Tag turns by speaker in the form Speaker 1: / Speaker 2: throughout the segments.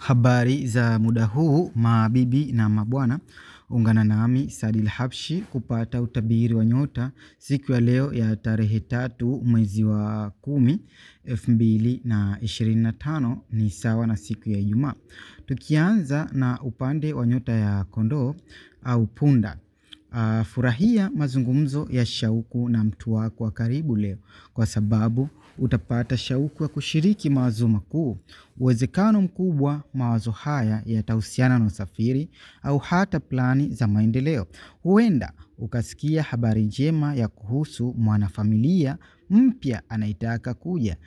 Speaker 1: Habari za muda huu mabibi na mabwana, ungana nami Sadil Habshi kupata utabiri wa nyota siku ya leo ya tarehe 3 mwezi wa 10 2025 ni sawa na siku ya Ijumaa. Tukianza na upande wa nyota ya kondoo au punda. Furahia mazungumzo ya shauku na mtu wako wa karibu leo kwa sababu utapata shauku ya kushiriki mawazo makuu. Uwezekano mkubwa mawazo haya yatahusiana na usafiri au hata plani za maendeleo. Huenda ukasikia habari njema ya kuhusu mwanafamilia mpya anayetaka kuja.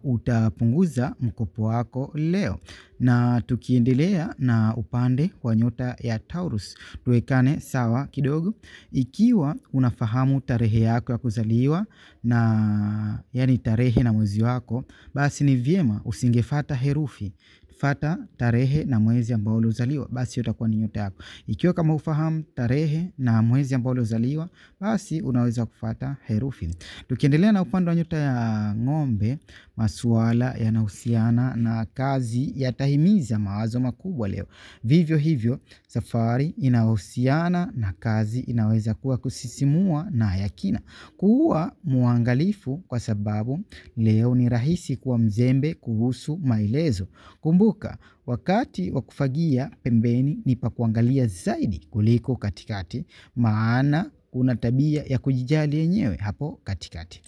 Speaker 1: Utapunguza mkopo wako leo. Na tukiendelea na upande wa nyota ya Taurus, tuwekane sawa kidogo. Ikiwa unafahamu tarehe yako ya kuzaliwa na yani tarehe na mwezi wako, basi ni vyema usingefuata herufi. Fata tarehe na mwezi ambao uliozaliwa, basi utakuwa ni nyota yako. Ikiwa kama ufahamu tarehe na mwezi ambao uliozaliwa, basi unaweza kufuata herufi. Tukiendelea na upande wa nyota ya ng'ombe, masuala yanahusiana na kazi yatahimiza mawazo makubwa leo. Vivyo hivyo, safari inahusiana na kazi inaweza kuwa kusisimua na ya kina. Kuwa muangalifu kwa sababu leo ni rahisi kuwa mzembe kuhusu maelezo. Kumbuka, wakati wa kufagia pembeni ni pa kuangalia zaidi kuliko katikati, maana kuna tabia ya kujijali yenyewe hapo katikati.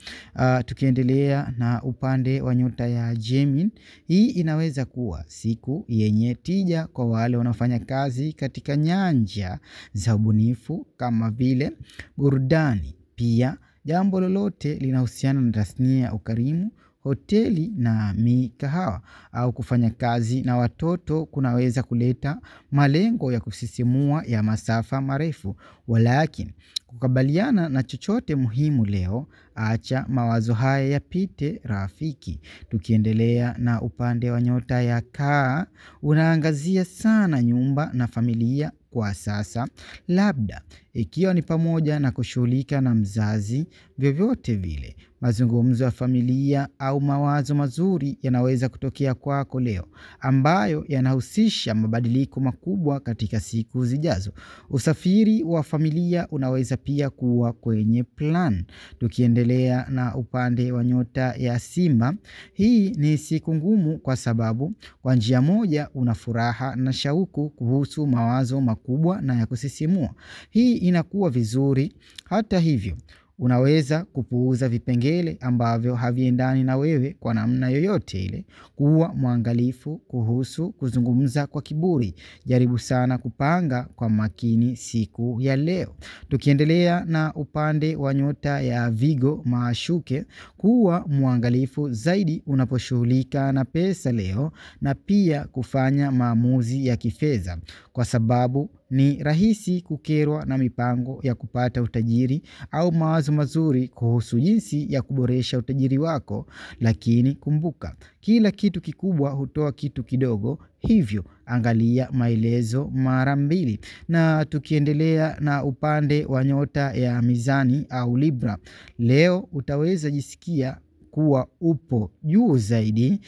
Speaker 1: Tukiendelea na upande wa nyota ya Gemini, hii inaweza kuwa siku yenye tija kwa wale wanaofanya kazi katika nyanja za ubunifu kama vile burudani. Pia jambo lolote linahusiana na tasnia ya ukarimu, hoteli na mikahawa au kufanya kazi na watoto kunaweza kuleta malengo ya kusisimua ya masafa marefu. Walakini, kukabiliana na chochote muhimu leo, acha mawazo haya yapite rafiki. Tukiendelea na upande wa nyota ya Kaa, unaangazia sana nyumba na familia kwa sasa. Labda, ikiwa ni pamoja na kushughulika na mzazi, vyovyote vile, mazungumzo ya familia au mawazo mazuri yanaweza kutokea kwako leo, ambayo yanahusisha mabadiliko makubwa katika siku zijazo. Usafiri wa familia unaweza pia kuwa kwenye plan. Tukiendelea na upande wa nyota ya Simba, hii ni siku ngumu kwa sababu kwa njia moja una furaha na shauku kuhusu mawazo makubwa na ya kusisimua. Hii inakuwa vizuri. Hata hivyo, unaweza kupuuza vipengele ambavyo haviendani na wewe kwa namna yoyote ile. Kuwa mwangalifu kuhusu kuzungumza kwa kiburi. Jaribu sana kupanga kwa makini siku ya leo. Tukiendelea na upande wa nyota ya Vigo Mashuke, kuwa mwangalifu zaidi unaposhughulika na pesa leo na pia kufanya maamuzi ya kifedha kwa sababu ni rahisi kukerwa na mipango ya kupata utajiri au mawazo mazuri kuhusu jinsi ya kuboresha utajiri wako. Lakini kumbuka, kila kitu kikubwa hutoa kitu kidogo, hivyo angalia maelezo mara mbili. Na tukiendelea na upande wa nyota ya Mizani au Libra, leo utaweza jisikia kuwa upo juu zaidi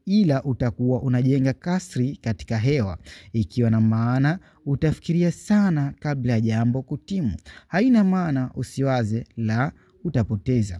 Speaker 1: ila utakuwa unajenga kasri katika hewa, ikiwa na maana utafikiria sana kabla ya jambo kutimu. Haina maana usiwaze, la, utapoteza.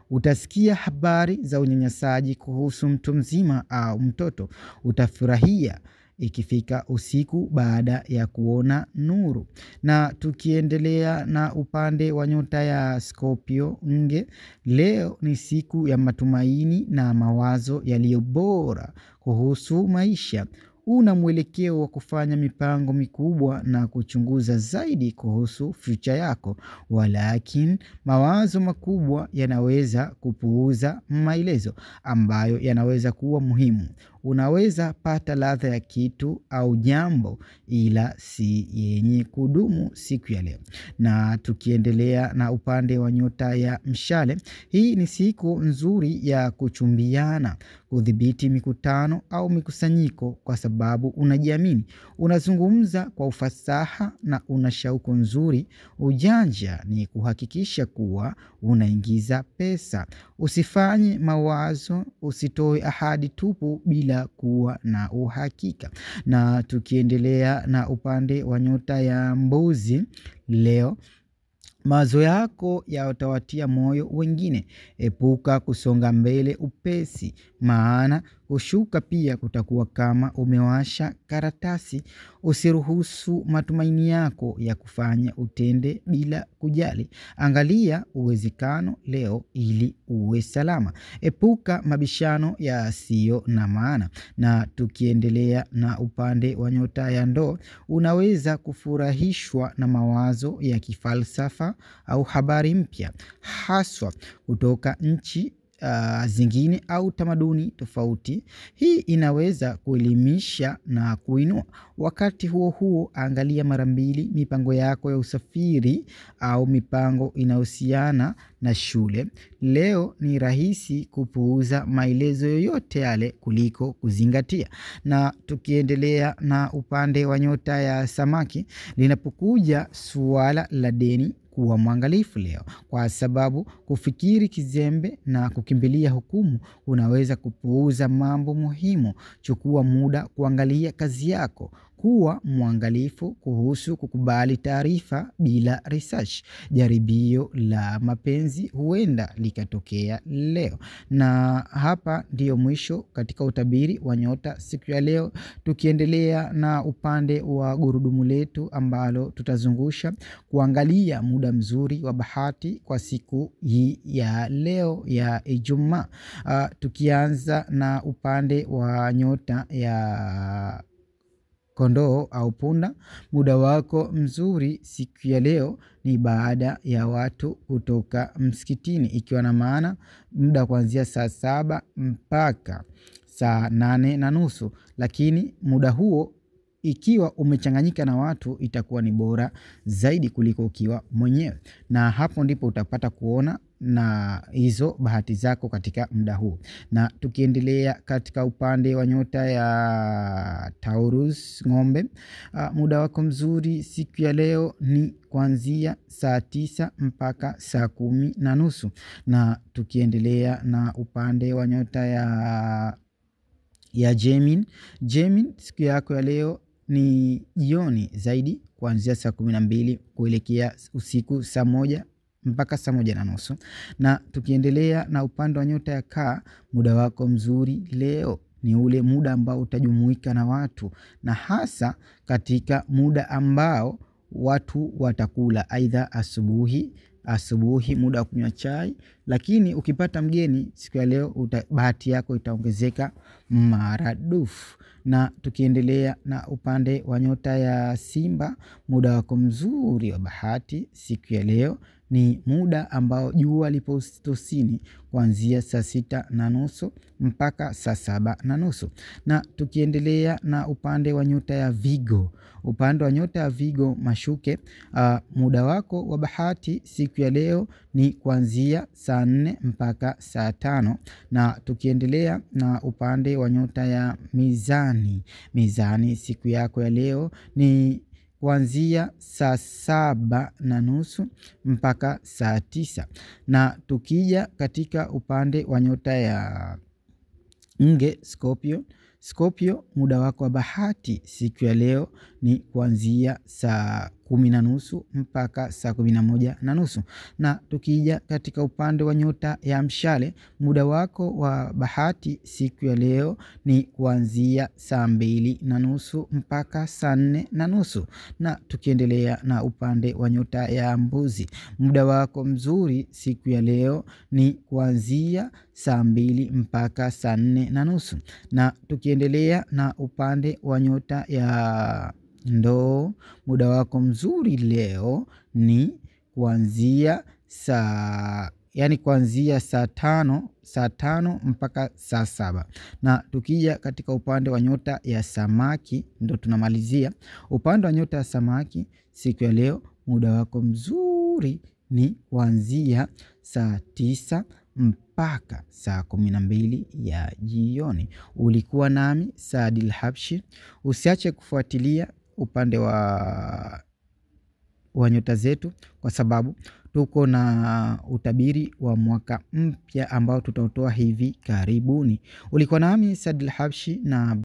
Speaker 1: Utasikia habari za unyanyasaji kuhusu mtu mzima au mtoto. Utafurahia ikifika usiku baada ya kuona nuru. Na tukiendelea na upande wa nyota ya Scorpio Nge, leo ni siku ya matumaini na mawazo yaliyo bora kuhusu maisha. Una mwelekeo wa kufanya mipango mikubwa na kuchunguza zaidi kuhusu future yako. Walakini mawazo makubwa yanaweza kupuuza maelezo ambayo yanaweza kuwa muhimu. Unaweza pata ladha ya kitu au jambo ila si yenye kudumu siku ya leo. Na tukiendelea na upande wa nyota ya Mshale, hii ni siku nzuri ya kuchumbiana, kudhibiti mikutano au mikusanyiko kwa sababu unajiamini. Unazungumza kwa ufasaha na una shauku nzuri. Ujanja ni kuhakikisha kuwa unaingiza pesa. Usifanye mawazo, usitoe ahadi tupu bila kuwa na uhakika. Na tukiendelea na upande wa nyota ya Mbuzi leo, mawazo yako yatawatia moyo wengine. Epuka kusonga mbele upesi, maana kushuka pia kutakuwa kama umewasha karatasi. Usiruhusu matumaini yako ya kufanya utende bila kujali. Angalia uwezekano leo ili uwe salama. Epuka mabishano yasiyo na maana. Na tukiendelea na upande wa nyota ya Ndoo, unaweza kufurahishwa na mawazo ya kifalsafa au habari mpya, haswa kutoka nchi zingine au tamaduni tofauti. Hii inaweza kuelimisha na kuinua. Wakati huo huo, angalia mara mbili mipango yako ya usafiri au mipango inayohusiana na shule. Leo ni rahisi kupuuza maelezo yoyote yale kuliko kuzingatia. Na tukiendelea na upande wa nyota ya Samaki, linapokuja suala la deni, kuwa mwangalifu leo, kwa sababu kufikiri kizembe na kukimbilia hukumu unaweza kupuuza mambo muhimu. Chukua muda kuangalia kazi yako. Kuwa mwangalifu kuhusu kukubali taarifa bila research. Jaribio la mapenzi huenda likatokea leo. Na hapa ndiyo mwisho katika utabiri wa nyota siku ya leo. Tukiendelea na upande wa gurudumu letu ambalo tutazungusha kuangalia muda mzuri wa bahati kwa siku hii ya leo ya Ijumaa. Tukianza na upande wa nyota ya Kondoo au Punda, muda wako mzuri siku ya leo ni baada ya watu kutoka msikitini, ikiwa na maana muda kuanzia saa 7 mpaka saa 8:30. Lakini muda huo ikiwa umechanganyika na watu itakuwa ni bora zaidi kuliko ukiwa mwenyewe. Na hapo ndipo utapata kuona na hizo bahati zako katika muda huu. Na tukiendelea katika upande wa nyota ya Taurus, Ng'ombe, muda wako mzuri siku ya leo ni kuanzia saa 9 mpaka saa 10:30. Na tukiendelea na upande wa nyota ya Gemini, siku yako ya leo ni jioni zaidi kuanzia saa 12 kuelekea usiku saa 1 mpaka saa 1:30. Na tukiendelea na upande wa nyota ya Kaa, muda wako mzuri leo ni ule muda ambao utajumuika na watu, na hasa katika muda ambao watu watakula, aidha asubuhi muda wa kunywa chai. Lakini ukipata mgeni siku ya leo bahati yako itaongezeka maradufu. Na tukiendelea na upande wa nyota ya Simba, muda wako mzuri wa bahati siku ya leo ni muda ambao jua lipo utosini kuanzia saa 6:30 mpaka saa 7:30. Na tukiendelea na upande wa nyota ya Vigo, Mashuke, muda wako wa bahati siku ya leo ni kuanzia saa 4 mpaka saa 5. Na tukiendelea na upande wa nyota ya Mizani, siku yako ya leo ni kuanzia saa 7:30 mpaka saa 9. Na tukija katika upande wa nyota ya Nge, Scorpio, muda wako wa bahati siku ya leo ni kuanzia saa 10:30 mpaka saa 11:30. Na tukija katika upande wa nyota ya Mshale, muda wako wa bahati siku ya leo ni kuanzia saa 2:30 mpaka saa 4:30. Na tukiendelea na upande wa nyota ya Mbuzi, muda wako mzuri siku ya leo ni kuanzia saa 2 mpaka saa 4:30. Na tukiendelea na upande wa nyota ya Ndoo, muda wako mzuri leo ni kuanzia saa 5 mpaka saa 7. Na tukija katika upande wa nyota ya Samaki, ndo tunamalizia upande wa nyota ya Samaki siku ya leo, muda wako mzuri ni kuanzia saa 9 mpaka saa 12 ya jioni. Ulikuwa nami Saadil Habshi. Usiache kufuatilia upande wa nyota zetu, kwa sababu tuko na utabiri wa mwaka mpya ambao tutautoa hivi karibuni. Ulikuwa nami Saadil Habshi na